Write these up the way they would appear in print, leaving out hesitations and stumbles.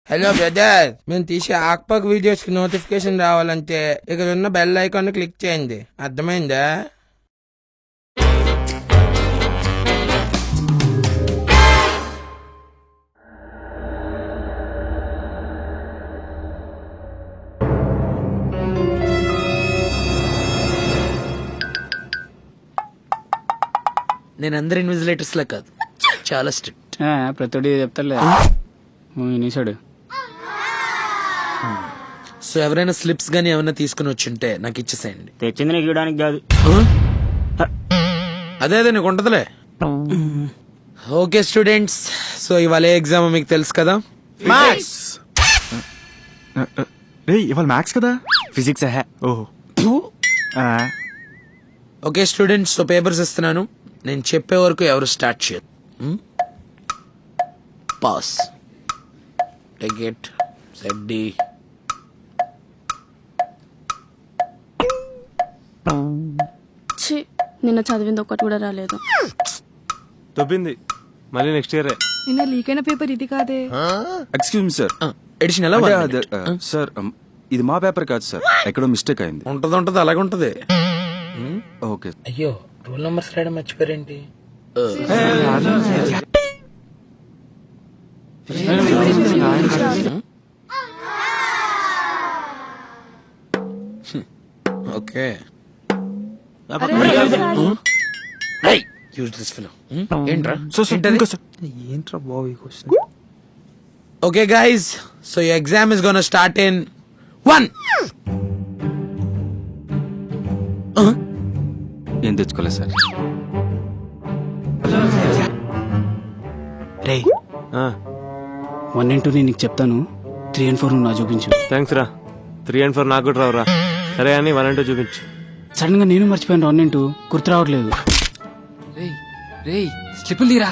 Hello brother, మేము తీసే ఆక్పాక్ videos కి నోటిఫికేషన్ రావాలంటే ఇక్కడ ఉన్న బెల్ ఐకాన్ క్లిక్ చేయండి. అర్థమైందా? నేను అందరు ఇన్విజిలేటర్స్ లా కాదు, చాలా స్ట్రిక్ట్. ప్రతి చెప్తాలే నీసాడు. సో ఎవరైనా స్లిప్స్ గానీ ఏమైనా తీసుకుని వచ్చుంటే నాకు ఇచ్చేసేయండి. తెచ్చింది నీకు ఇవ్వడానికి కాదు. అదే నీకు ఉంటదిలే. ఓకే స్టూడెంట్స్, సో ఇవాళ ఎగ్జామ్ మీకు తెలుసు కదా. రే ఇవాళ మ్యాథ్స్ కదా. ఫిజిక్స్ ఓహో. ఓకే స్టూడెంట్స్, సో పేపర్స్ ఇస్తున్నాను. నేను చెప్పే వరకు ఎవరు స్టార్ట్ చేయదు. Pass. Take it. Set D. ఛీ, నిన్న చదివింది ఒక్కటి కూడా రాలేదు. దొబ్బింది మళ్ళీ నెక్స్ట్ ఇయర్. నిన్న లీక్ అయిన పేపర్ ఇది కాదే. Excuse me sir. ఎడిషన్ ఎలా సార్ ఇది మా పేపర్ కాదు సార్, ఎక్కడో మిస్టేక్ అయింది. ఉంటది అలాగే ఉంటది. ఓకే. అయ్యో, రోల్ నంబర్స్ రాయడం మర్చిపోయారేంటి? ఓకే. ఏంట్రా బాబు ఈ question. Okay guys, so your exam is gonna start in 1. ఏం తెచ్చుకోలేదు సార్. రే 1 and 2 నేను నీకు చెప్తాను, 3 and 4 నువ్వు నా చూపించు. థ్యాంక్స్ రా. 3 and 4 నాకు కూడా రావురా. సరే అని 1 and 2 చూపించు. సడన్ గా నేను మర్చిపోయాను 1 and 2 గుర్తు రావట్లేదు. స్లిప్పులు తీరా.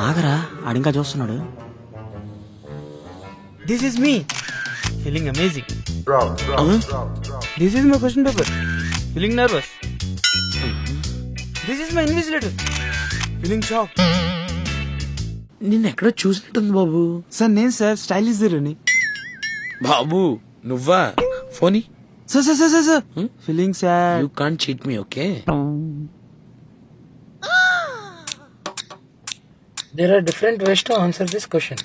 ఆగరా, ఆడింకా చూస్తున్నాడు. This is me feeling amazing. This is my question paper feeling nervous. This is my invigilator feeling shock. నిన్న ఎక్కడో చూసినట్టుంది బాబు. సార్ నేను సార్ స్టైలిష్ అని. బాబు నువ్వా? Fani. Sir sir sir sir feeling sir. You can't cheat me, okay? There are different ways to answer this question.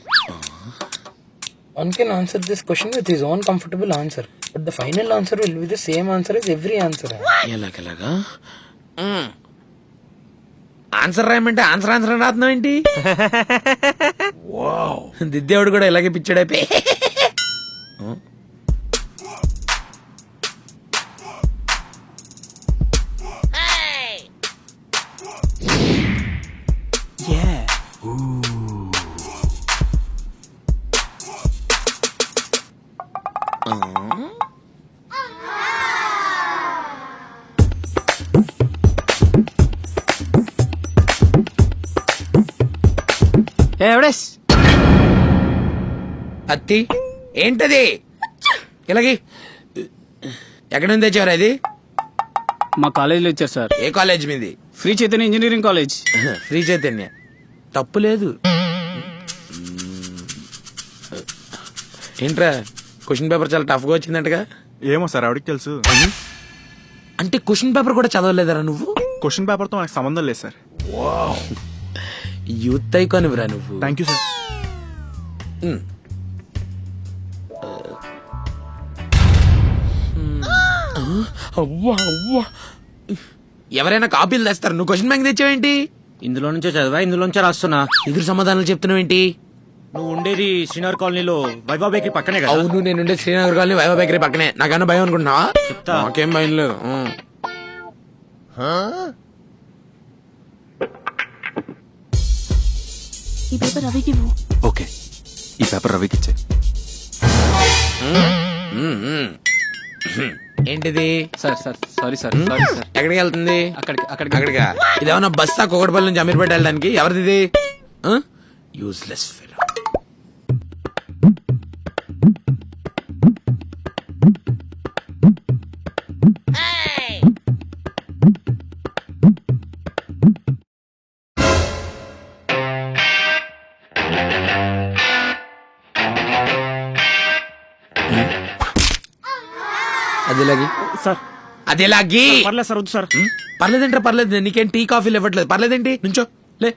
One can answer this question with his own comfortable answer, but the final answer will be the same answer as every answer. ఎలాగా? Answer రాయమంటే answer రాస్తున్నావు ఏంటి? దిద్దేవాడు కూడా ఇలాగే పిచ్చాడైపోయి. అత్తి ఏంటది? ఇలాగి ఎక్కడి నుంచి తెచ్చారు అది? మా కాలేజీలో ఇచ్చారు సార్. ఏ కాలేజ్ మీది? Sri Chaitanya engineering college. శ్రీ చైతన్య, తప్పు లేదు. ఏంట్రా క్వశ్చన్ పేపర్ చాలా టఫ్ గా వచ్చిందంటగా? ఏమో సార్, ఆవిడకి తెలుసు. అంటే క్వశ్చన్ పేపర్ కూడా చదవలేదరా నువ్వు? క్వశ్చన్ పేపర్ తో నాకు సంబంధం లేదు సార్. యూత్ ఐకానివిరా నువ్వు. Thank you sir. ఎవరైనా కాపీలు తెస్తారు, నువ్వు క్వశ్చన్ బ్యాంక్ తెచ్చావేంటి? ఇందులో నుంచే చదివా, ఇందులోంచే రాస్తున్నా. ఎదురు సమాధానాలు చెప్తున్నావేంటి? నువ్వు ఉండేది శ్రీనగర్ కాలనీలో వైభవ్ బేకరీ పక్కనే కదా? అవును, నేనుండే శ్రీనగర్ కాలనీ వైభవ బేకరీ పక్కనే. నాకన్నా భయం అనుకుంటున్నావా? నాకేం భయం లేదు. ఈ పేపర్ రవికి ఇవ్వు. ఓకే, ఈ పేపర్ రవికి ఇచ్చే. ఏంటిది? Sir sir sorry sir, sorry sir. ఎక్కడికి వెళ్తుంది? అక్కడికి. ఇదేమన్నా బస్సా కుకట్పల్లి నుంచి అమీర్పేట వెళ్ళడానికి? ఎవరిది? Useless fellow. అది ఇలాగి సార్ అది ఇలాగి పర్లేదు సార్ వద్దు సార్. పర్లేదంటే పర్లేదు, నీకేం టీ కాఫీలు ఇవ్వట్లేదు, పర్లేదేంటి నుంచో లే.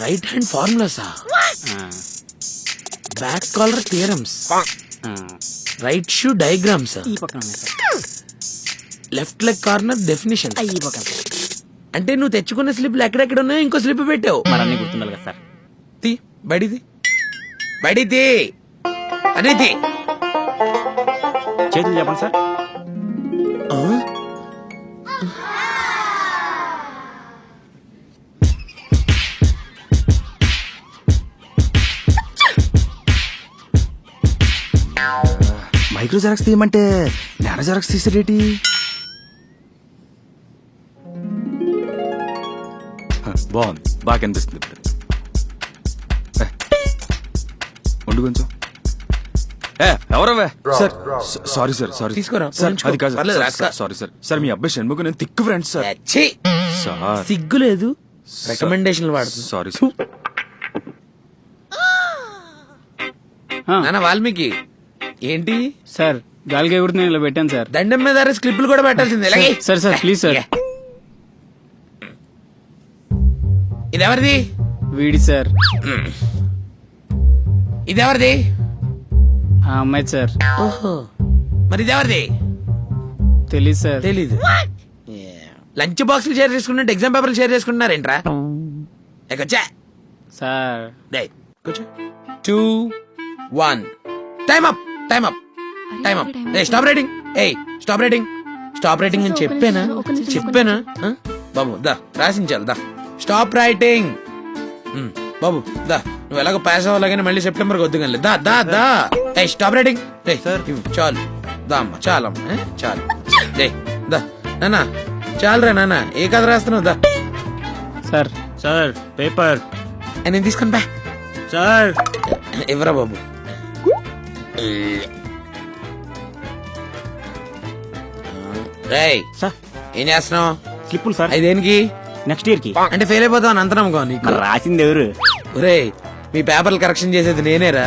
రైట్ హ్యాండ్ ఫార్ములాసా, back collar theorems, right shoe diagrams, ఈ పక్కన ఉన్నాయి sir. Left leg corner definition. ఈ పక్కన అంటే నువ్వు తెచ్చుకున్న స్లిప్లు ఎక్కడెక్కడ ఉన్నాయో ఇంకో స్లిప్ పెట్టావు. మరి అన్ని గుర్తుండాలి కదా సార్. తీ బడిది, బడిది అనేది. చేతులు చెప్పండి సార్. మైక్రో జెరాక్స్ తీయమంటే నానో జెరాక్స్ తీసేటి. బాగుంది, బాగా కనిపిస్తుంది ఇప్పుడు. ఉండు కొంచెం. ఎవరవే? సార్ సారీ సార్, సారీ తీసుకోరా, సార్. ఉంచుకో. అది కాదు పర్లేదు, సార్, రాస్తా. Sorry sir. సార్ మీ అబ్బాయి షణ్ముఖ్ నేను థిక్ ఫ్రెండ్స్ సార్. ఛీ! సార్ సిగ్గు లేదు, రికమెండేషన్లు వాడుతుంది. Sorry sir. నాన్న వాల్మీకి ఏంటి సార్ గాలికి ఎగురుతుంది ఇలా పెట్టాను సార్. దండం మీద స్లిప్లు కూడా పెట్టాల్సింది. ఎలాగే సార్ సార్ ప్లీజ్ సార్. ఇది ఎవరిది? వీడి సార్. ఇది ఎవరిది? ఆ అమ్మాయి సార్. ఓహో, మరి ఇది ఎవరిది? తెలీదు సార్. తెలీదు. లంచ్ బాక్స్ షేర్ చేసుకున్నట్టు ఎగ్జామ్ పేపర్లు షేర్ చేసుకుంటున్నారేంట్రా? ఎక్కొచ్చా sir 2, 1 time up, time up, time up. Stop writing, stop writing, stop writing అని చెప్పానా? చెప్పానా? ఆ? బాబు దా రాసించాలి, దా స్టాప్ రైటింగ్. బాబు దా, నువ్వు ఎలాగో పాస్ అవ్వలాగానే మళ్ళీ సెప్టెంబర్ వద్దు కానీ దా దా దా. Stop writing. చాలు దా అమ్మ, చాలు అమ్మ, చాలు. దా నాన్న, చాలురా నాన్న, ఏ కథ రాస్తున్నావు? దా సార్. Sir paper. నేను తీసుకొని బా. సార్ ఎవరా బాబు? రేయ్ సార్ ఏం చేస్తున్నావు? స్లిప్పులు సార్. అది దేనికి? నెక్స్ట్ ఇయర్ కి. అంటే ఫెయిల్ అయిపోతావు అని అంత నమ్మకం నీకు? రాసింది ఎవరు? ఒరేయ్, మీ పేపర్లు కరెక్షన్ చేసేది నేనేరా.